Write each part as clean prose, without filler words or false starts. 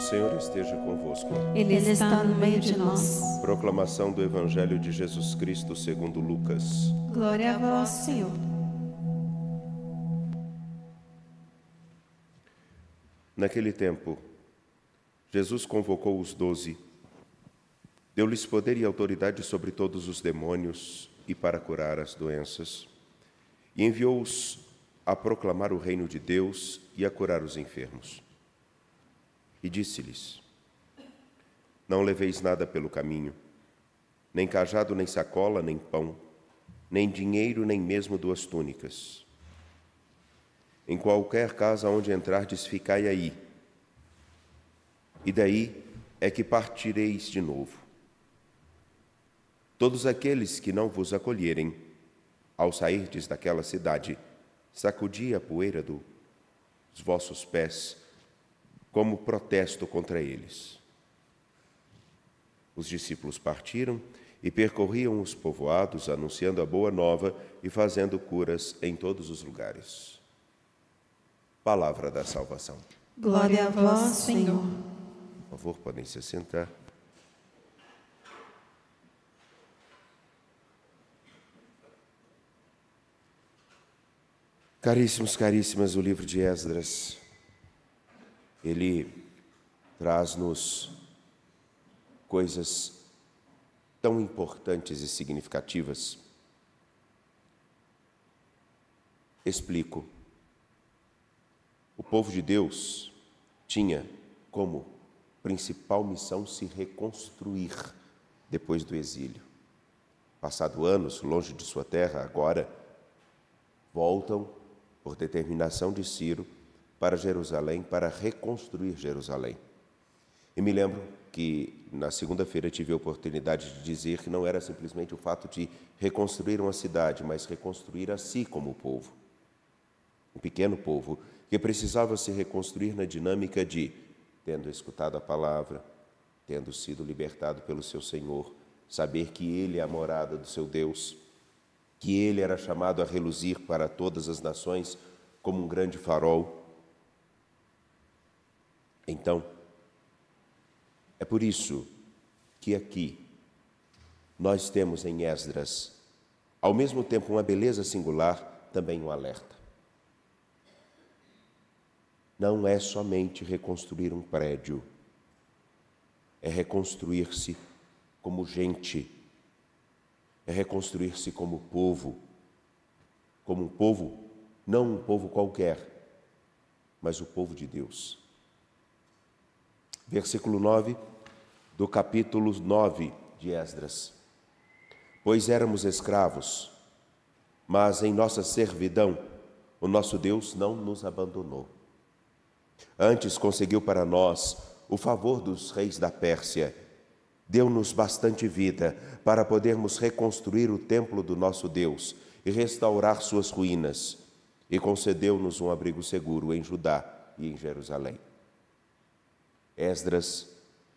Senhor esteja convosco. Ele está no meio de nós. Proclamação do Evangelho de Jesus Cristo segundo Lucas. Glória a vós, Senhor. Naquele tempo, Jesus convocou os 12, deu-lhes poder e autoridade sobre todos os demônios e para curar as doenças, e enviou-os a proclamar o reino de Deus e a curar os enfermos. E disse-lhes: Não leveis nada pelo caminho, nem cajado, nem sacola, nem pão, nem dinheiro, nem mesmo 2 túnicas. Em qualquer casa onde entrardes, ficai aí, e daí é que partireis de novo. Todos aqueles que não vos acolherem, ao sairdes daquela cidade, sacudi a poeira dos vossos pés, como protesto contra eles. Os discípulos partiram e percorriam os povoados, anunciando a boa nova e fazendo curas em todos os lugares. Palavra da salvação. Glória a vós, Senhor. Por favor, podem se sentar. Caríssimos, caríssimas, o livro de Esdras, ele traz-nos coisas tão importantes e significativas. Explico. O povo de Deus tinha como principal missão se reconstruir depois do exílio. Passado anos longe de sua terra, agora voltam por determinação de Ciro para Jerusalém, para reconstruir Jerusalém. E me lembro que na segunda-feira tive a oportunidade de dizer que não era simplesmente o fato de reconstruir uma cidade, mas reconstruir a si como povo. Um pequeno povo que precisava se reconstruir na dinâmica de, tendo escutado a palavra, tendo sido libertado pelo seu Senhor, saber que Ele é a morada do seu Deus, que Ele era chamado a reluzir para todas as nações como um grande farol. Então, é por isso que aqui nós temos em Esdras, ao mesmo tempo uma beleza singular, também um alerta. Não é somente reconstruir um prédio, é reconstruir-se como gente, é reconstruir-se como um povo, não um povo qualquer, mas o povo de Deus. Versículo 9 do capítulo 9 de Esdras. Pois éramos escravos, mas em nossa servidão o nosso Deus não nos abandonou. Antes conseguiu para nós o favor dos reis da Pérsia. Deu-nos bastante vida para podermos reconstruir o templo do nosso Deus e restaurar suas ruínas. E concedeu-nos um abrigo seguro em Judá e em Jerusalém. Esdras,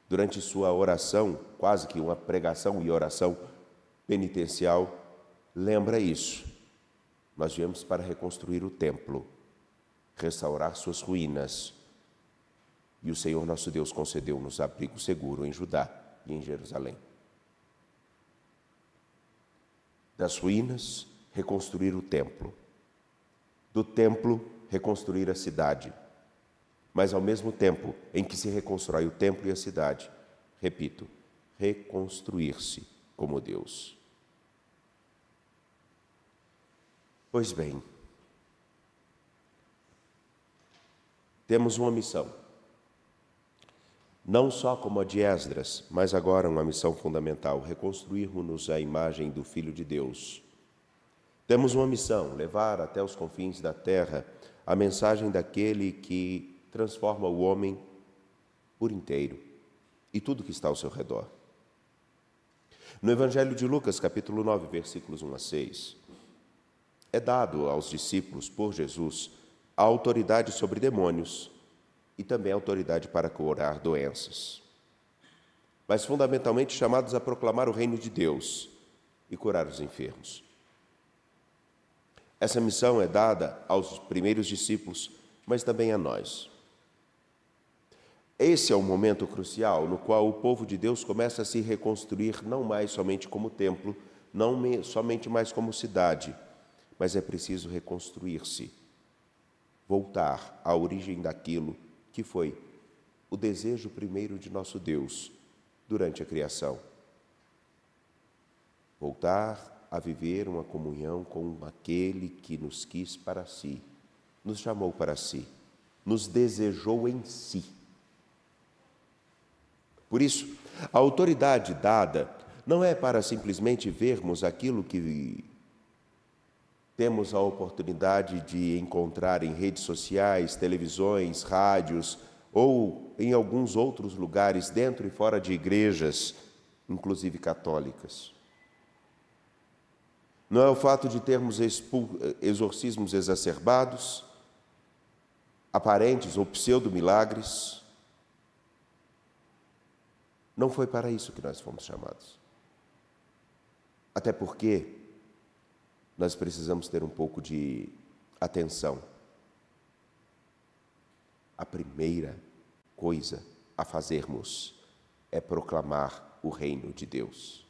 durante sua oração, quase que uma pregação e oração penitencial, lembra isso. Nós viemos para reconstruir o templo, restaurar suas ruínas. E o Senhor nosso Deus concedeu-nos abrigo seguro em Judá e em Jerusalém. Das ruínas, reconstruir o templo. Do templo, reconstruir a cidade. Mas, ao mesmo tempo em que se reconstrói o templo e a cidade, repito, reconstruir-se como Deus. Pois bem, temos uma missão. Não só como a de Esdras, mas agora uma missão fundamental, reconstruirmos-nos à imagem do Filho de Deus. Temos uma missão, levar até os confins da terra a mensagem daquele que transforma o homem por inteiro e tudo que está ao seu redor. No Evangelho de Lucas, capítulo 9, versículos 1 a 6, é dado aos discípulos por Jesus a autoridade sobre demônios e também a autoridade para curar doenças, mas fundamentalmente chamados a proclamar o reino de Deus e curar os enfermos. Essa missão é dada aos primeiros discípulos, mas também a nós. Esse é o momento crucial no qual o povo de Deus começa a se reconstruir não mais somente como templo, somente mais como cidade, mas é preciso reconstruir-se, voltar à origem daquilo que foi o desejo primeiro de nosso Deus durante a criação. Voltar a viver uma comunhão com aquele que nos quis para si, nos chamou para si, nos desejou em si. Por isso, a autoridade dada não é para simplesmente vermos aquilo que temos a oportunidade de encontrar em redes sociais, televisões, rádios ou em alguns outros lugares dentro e fora de igrejas, inclusive católicas. Não é o fato de termos exorcismos exacerbados, aparentes ou pseudo-milagres. Não foi para isso que nós fomos chamados. Até porque nós precisamos ter um pouco de atenção. A primeira coisa a fazermos é proclamar o reino de Deus.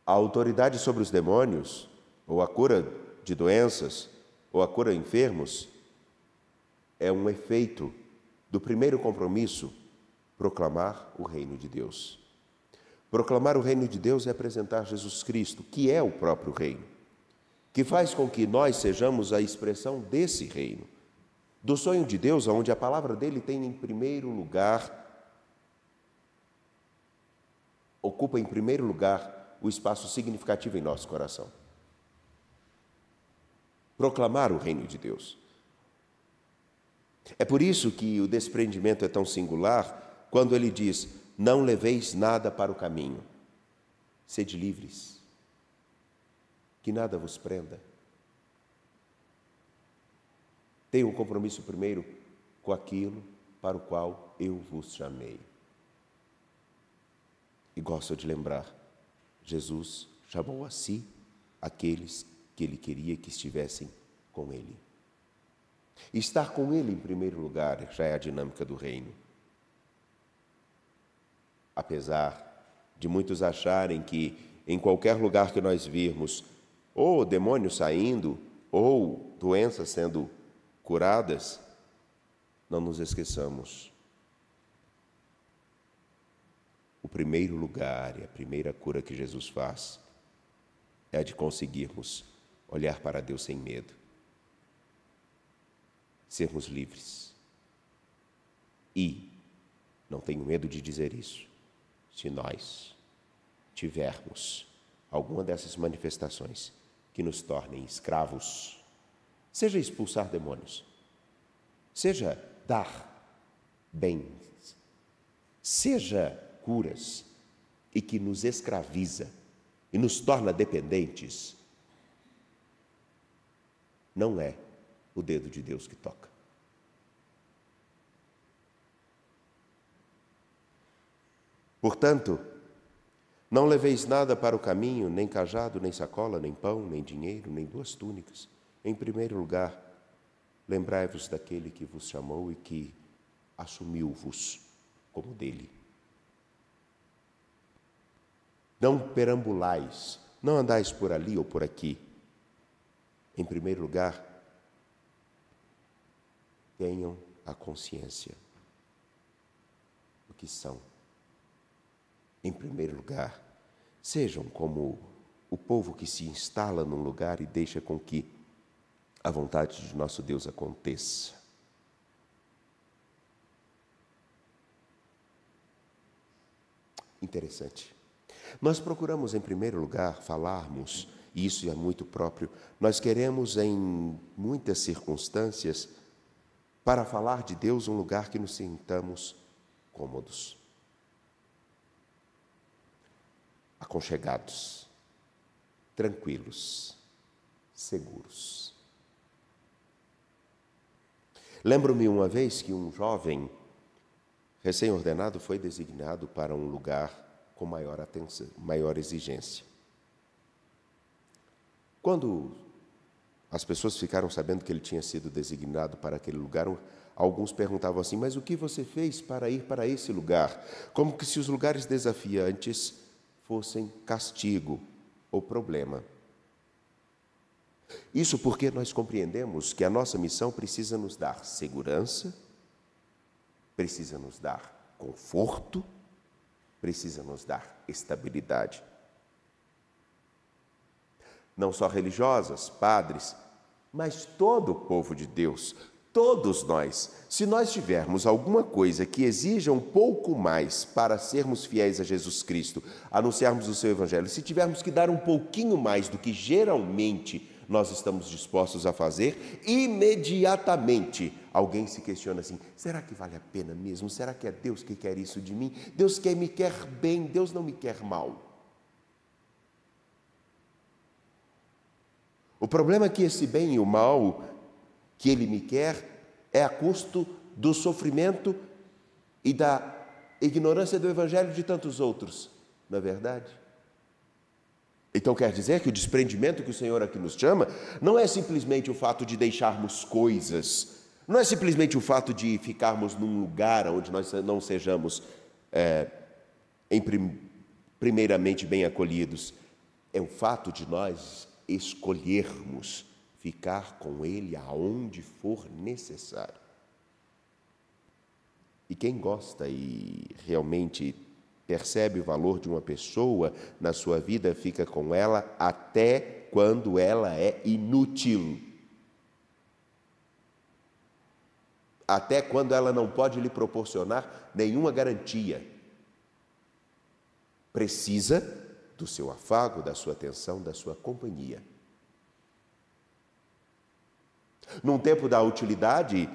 A autoridade sobre os demônios, ou a cura de doenças, ou a cura de enfermos, é um efeito do primeiro compromisso, proclamar o reino de Deus. Proclamar o reino de Deus é apresentar Jesus Cristo, que é o próprio reino, que faz com que nós sejamos a expressão desse reino, do sonho de Deus, onde a palavra dele tem em primeiro lugar, ocupa em primeiro lugar o espaço significativo em nosso coração. Proclamar o reino de Deus. É por isso que o desprendimento é tão singular quando ele diz: não leveis nada para o caminho, sede livres, que nada vos prenda. Tenha um compromisso primeiro com aquilo para o qual eu vos chamei. E gosto de lembrar, Jesus chamou a si aqueles que ele queria que estivessem com ele. Estar com ele em primeiro lugar já é a dinâmica do reino. Apesar de muitos acharem que em qualquer lugar que nós virmos, ou demônios saindo, ou doenças sendo curadas, não nos esqueçamos. O primeiro lugar e a primeira cura que Jesus faz é a de conseguirmos olhar para Deus sem medo, sermos livres. E, não tenho medo de dizer isso, se nós tivermos alguma dessas manifestações que nos tornem escravos, seja expulsar demônios, seja dar bens, seja curas, e que nos escraviza e nos torna dependentes, não é o dedo de Deus que toca. Portanto, não leveis nada para o caminho, nem cajado, nem sacola, nem pão, nem dinheiro, nem 2 túnicas. Em primeiro lugar, lembrai-vos daquele que vos chamou e que assumiu-vos como dele. Não perambulais, não andais por ali ou por aqui. Em primeiro lugar, tenham a consciência do que são. Em primeiro lugar, sejam como o povo que se instala num lugar e deixa com que a vontade de nosso Deus aconteça. Interessante. Nós procuramos, em primeiro lugar, falarmos, e isso é muito próprio, nós queremos, em muitas circunstâncias, para falar de Deus, um lugar que nos sintamos cômodos, aconchegados, tranquilos, seguros. Lembro-me uma vez que um jovem recém-ordenado foi designado para um lugar com maior atenção, maior exigência. Quando as pessoas ficaram sabendo que ele tinha sido designado para aquele lugar, alguns perguntavam assim: mas o que você fez para ir para esse lugar? Como que se os lugares desafiantes fossem castigo ou problema. Isso porque nós compreendemos que a nossa missão precisa nos dar segurança, precisa nos dar conforto, precisa nos dar estabilidade. Não só religiosas, padres, mas todo o povo de Deus, todos nós, se nós tivermos alguma coisa que exija um pouco mais para sermos fiéis a Jesus Cristo, anunciarmos o seu Evangelho, se tivermos que dar um pouquinho mais do que geralmente nós estamos dispostos a fazer, imediatamente alguém se questiona assim: será que vale a pena mesmo? Será que é Deus que quer isso de mim? Deus me quer bem, Deus não me quer mal. O problema é que esse bem e o mal que Ele me quer é a custo do sofrimento e da ignorância do Evangelho de tantos outros, não é verdade? Então quer dizer que o desprendimento que o Senhor aqui nos chama não é simplesmente o fato de deixarmos coisas, não é simplesmente o fato de ficarmos num lugar onde nós não sejamos primeiramente bem acolhidos, é o fato de nós escolhermos ficar com Ele aonde for necessário. E quem gosta e realmente percebe o valor de uma pessoa na sua vida, fica com ela até quando ela é inútil. Até quando ela não pode lhe proporcionar nenhuma garantia. Precisa do seu afago, da sua atenção, da sua companhia. Num tempo da utilidade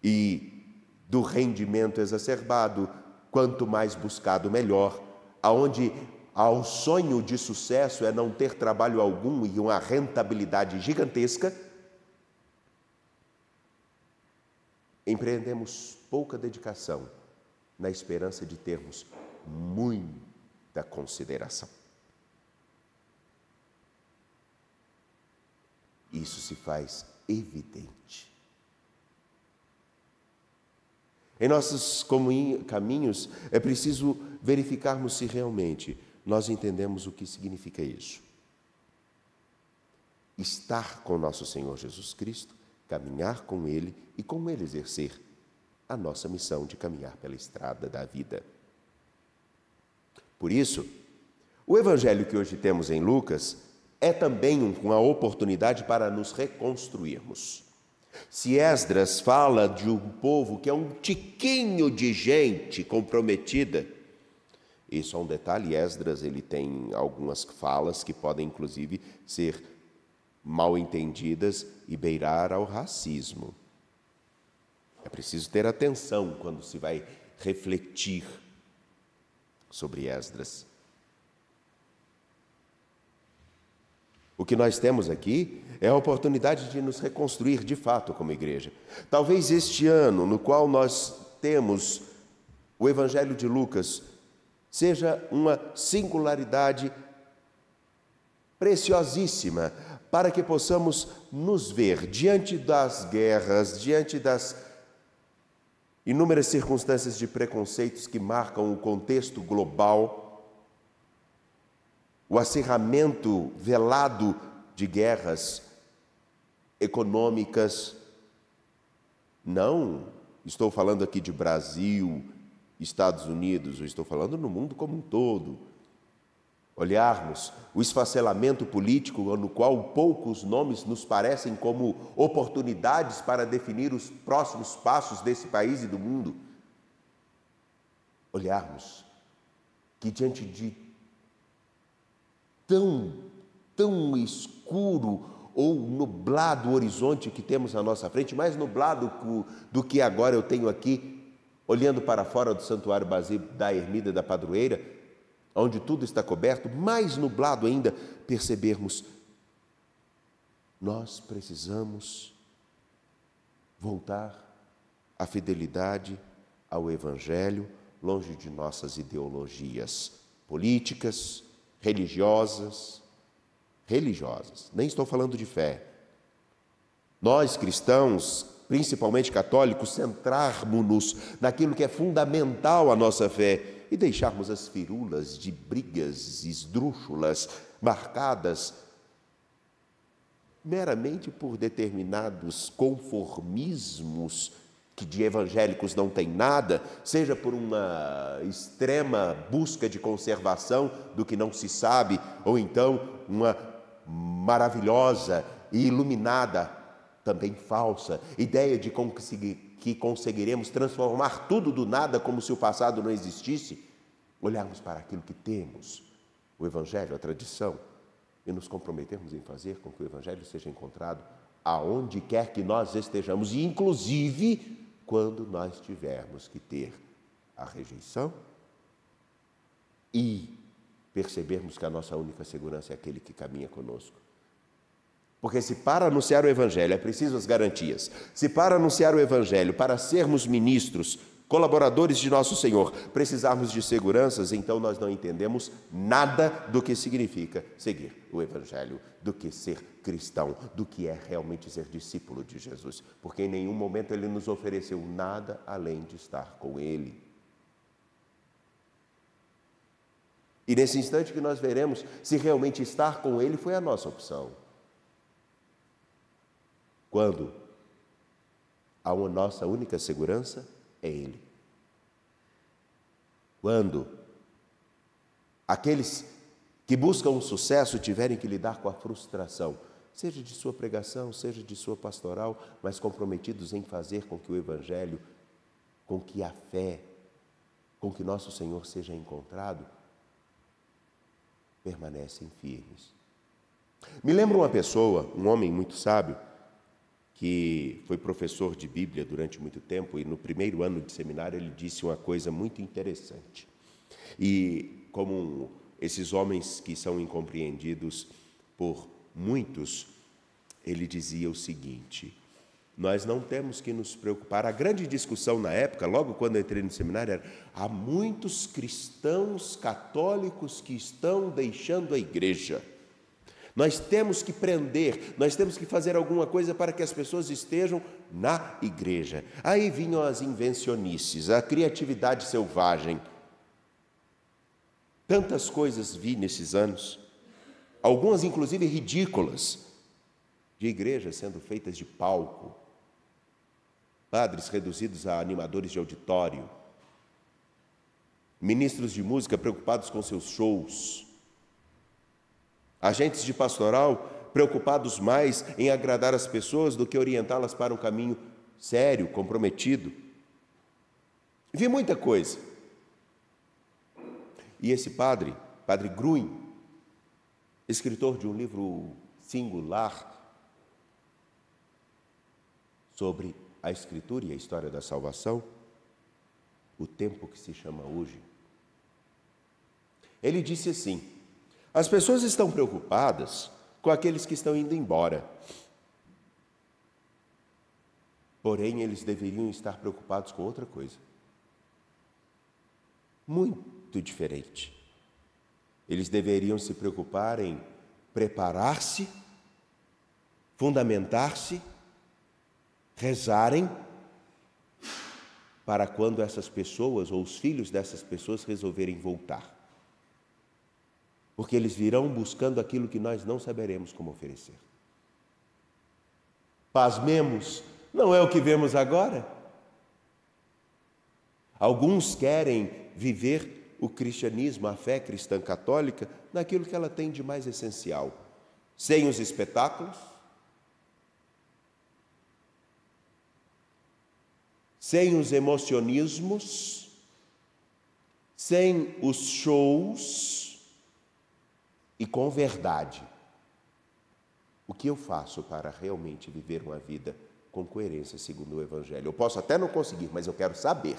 e do rendimento exacerbado, quanto mais buscado, melhor, aonde ao sonho de sucesso é não ter trabalho algum e uma rentabilidade gigantesca, empreendemos pouca dedicação na esperança de termos muita consideração. Isso se faz evidente. Em nossos caminhos, é preciso verificarmos se realmente nós entendemos o que significa isso. Estar com nosso Senhor Jesus Cristo, caminhar com Ele e com Ele exercer a nossa missão de caminhar pela estrada da vida. Por isso, o Evangelho que hoje temos em Lucas é também uma oportunidade para nos reconstruirmos. Se Esdras fala de um povo que é um tiquinho de gente comprometida, e só um detalhe, Esdras ele tem algumas falas que podem inclusive ser mal entendidas e beirar ao racismo. É preciso ter atenção quando se vai refletir sobre Esdras. O que nós temos aqui é a oportunidade de nos reconstruir de fato como igreja. Talvez este ano, no qual nós temos o Evangelho de Lucas, seja uma singularidade preciosíssima para que possamos nos ver diante das guerras, diante das inúmeras circunstâncias de preconceitos que marcam o contexto global, o acirramento velado de guerras econômicas. Não estou falando aqui de Brasil, Estados Unidos, eu estou falando no mundo como um todo. Olharmos o esfacelamento político no qual poucos nomes nos parecem como oportunidades para definir os próximos passos desse país e do mundo. Olharmos que diante de tão escuro ou nublado o horizonte que temos à nossa frente, mais nublado do que agora eu tenho aqui, olhando para fora do Santuário Basílico da Ermida da Padroeira, onde tudo está coberto, mais nublado ainda, percebermos, nós precisamos voltar à fidelidade ao Evangelho, longe de nossas ideologias políticas, religiosas, nem estou falando de fé, nós cristãos, principalmente católicos, centrarmos-nos naquilo que é fundamental à nossa fé e deixarmos as firulas de brigas esdrúxulas, marcadas meramente por determinados conformismos que de evangélicos não tem nada, seja por uma extrema busca de conservação do que não se sabe, ou então uma maravilhosa e iluminada, também falsa, ideia de que conseguiremos transformar tudo do nada como se o passado não existisse, olharmos para aquilo que temos, o Evangelho, a tradição, e nos comprometermos em fazer com que o Evangelho seja encontrado aonde quer que nós estejamos, e inclusive quando nós tivermos que ter a rejeição e percebermos que a nossa única segurança é aquele que caminha conosco. Porque se para anunciar o Evangelho é preciso as garantias, se para anunciar o Evangelho, para sermos ministros, colaboradores de nosso Senhor, precisarmos de seguranças, então nós não entendemos nada do que significa seguir o Evangelho, do que ser cristão, do que é realmente ser discípulo de Jesus, porque em nenhum momento Ele nos ofereceu nada além de estar com Ele. E nesse instante que nós veremos se realmente estar com Ele foi a nossa opção. Quando a nossa única segurança é Ele. Quando aqueles que buscam o sucesso tiverem que lidar com a frustração, seja de sua pregação, seja de sua pastoral, mas comprometidos em fazer com que o Evangelho, com que a fé, com que nosso Senhor seja encontrado, permanecem firmes. Me lembro uma pessoa, um homem muito sábio, que foi professor de Bíblia durante muito tempo, e no primeiro ano de seminário ele disse uma coisa muito interessante. E como esses homens que são incompreendidos por muitos, ele dizia o seguinte: nós não temos que nos preocupar. A grande discussão na época, logo quando eu entrei no seminário, era: há muitos cristãos católicos que estão deixando a igreja. Nós temos que prender, nós temos que fazer alguma coisa para que as pessoas estejam na igreja. Aí vinham as invencionices, a criatividade selvagem. Tantas coisas vi nesses anos, algumas inclusive ridículas, de igrejas sendo feitas de palco, padres reduzidos a animadores de auditório, ministros de música preocupados com seus shows, agentes de pastoral preocupados mais em agradar as pessoas do que orientá-las para um caminho sério, comprometido. Vi muita coisa. E esse padre Gruen, escritor de um livro singular sobre a Escritura e a história da salvação, O Tempo que se chama Hoje, ele disse assim: as pessoas estão preocupadas com aqueles que estão indo embora. Porém, eles deveriam estar preocupados com outra coisa, muito diferente. Eles deveriam se preocupar em preparar-se, fundamentar-se, rezarem, para quando essas pessoas ou os filhos dessas pessoas resolverem voltar. Porque eles virão buscando aquilo que nós não saberemos como oferecer. Pasmemos, não é o que vemos agora? Alguns querem viver o cristianismo, a fé cristã católica, naquilo que ela tem de mais essencial, sem os espetáculos, sem os emocionismos, sem os shows, e com verdade. O que eu faço para realmente viver uma vida com coerência segundo o Evangelho? Eu posso até não conseguir, mas eu quero saber.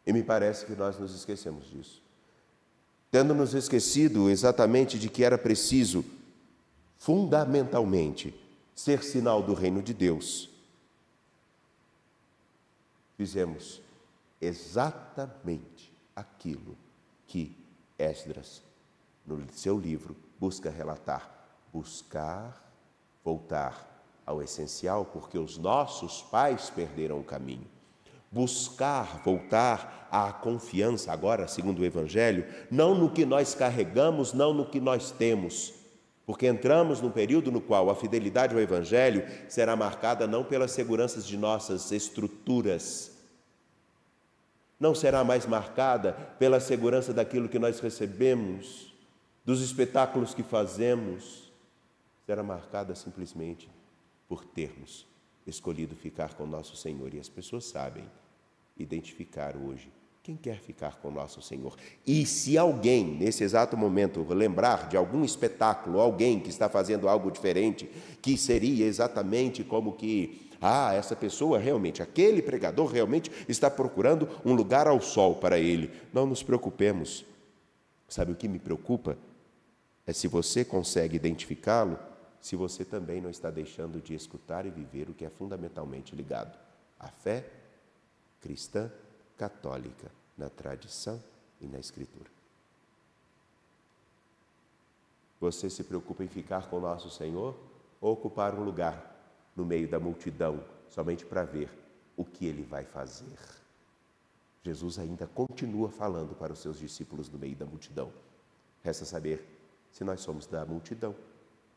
E me parece que nós nos esquecemos disso. Tendo nos esquecido exatamente de que era preciso, fundamentalmente, ser sinal do reino de Deus, fizemos exatamente aquilo que Esdras no seu livro, busca relatar, buscar voltar ao essencial, porque os nossos pais perderam o caminho. Buscar voltar à confiança, agora, segundo o Evangelho, não no que nós carregamos, não no que nós temos, porque entramos num período no qual a fidelidade ao Evangelho será marcada não pelas seguranças de nossas estruturas, não será mais marcada pela segurança daquilo que nós recebemos, dos espetáculos que fazemos, será marcada simplesmente por termos escolhido ficar com nosso Senhor. E as pessoas sabem identificar hoje quem quer ficar com nosso Senhor. E se alguém, nesse exato momento, lembrar de algum espetáculo, alguém que está fazendo algo diferente, que seria exatamente como que, essa pessoa realmente, aquele pregador realmente está procurando um lugar ao sol para ele. Não nos preocupemos. Sabe o que me preocupa? É se você consegue identificá-lo, se você também não está deixando de escutar e viver o que é fundamentalmente ligado à fé cristã católica, na tradição e na Escritura. Você se preocupa em ficar com nosso Senhor ou ocupar um lugar no meio da multidão somente para ver o que Ele vai fazer? Jesus ainda continua falando para os seus discípulos no meio da multidão. Resta saber se nós somos da multidão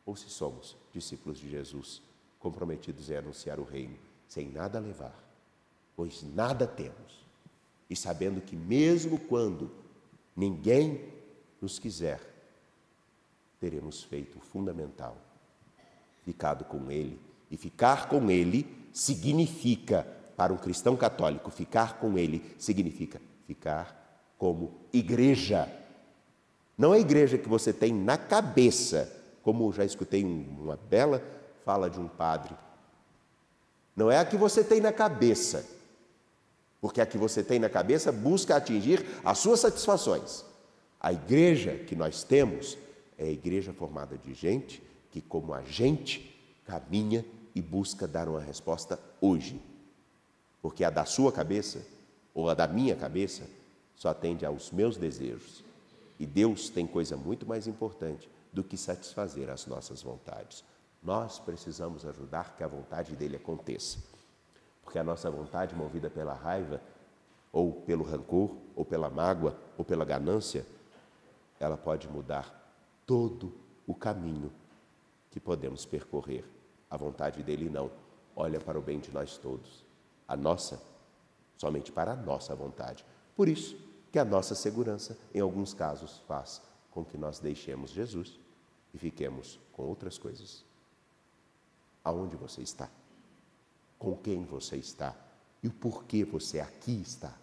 ou se somos discípulos de Jesus, comprometidos em anunciar o reino, sem nada levar, pois nada temos, e sabendo que mesmo quando ninguém nos quiser, teremos feito o fundamental, ficado com Ele. E ficar com Ele significa, para um cristão católico, ficar com Ele significa ficar como igreja. Não é a igreja que você tem na cabeça, como já escutei uma bela fala de um padre. Não é a que você tem na cabeça, porque a que você tem na cabeça busca atingir as suas satisfações. A igreja que nós temos é a igreja formada de gente que, como a gente, caminha e busca dar uma resposta hoje. Porque a da sua cabeça, ou a da minha cabeça, só atende aos meus desejos. E Deus tem coisa muito mais importante do que satisfazer as nossas vontades. Nós precisamos ajudar que a vontade dele aconteça. Porque a nossa vontade, movida pela raiva, ou pelo rancor, ou pela mágoa, ou pela ganância, ela pode mudar todo o caminho que podemos percorrer. A vontade dele não. Olha para o bem de nós todos. A nossa, somente para a nossa vontade. Por isso que a nossa segurança, em alguns casos, faz com que nós deixemos Jesus e fiquemos com outras coisas. Aonde você está? Com quem você está? E o porquê você aqui está?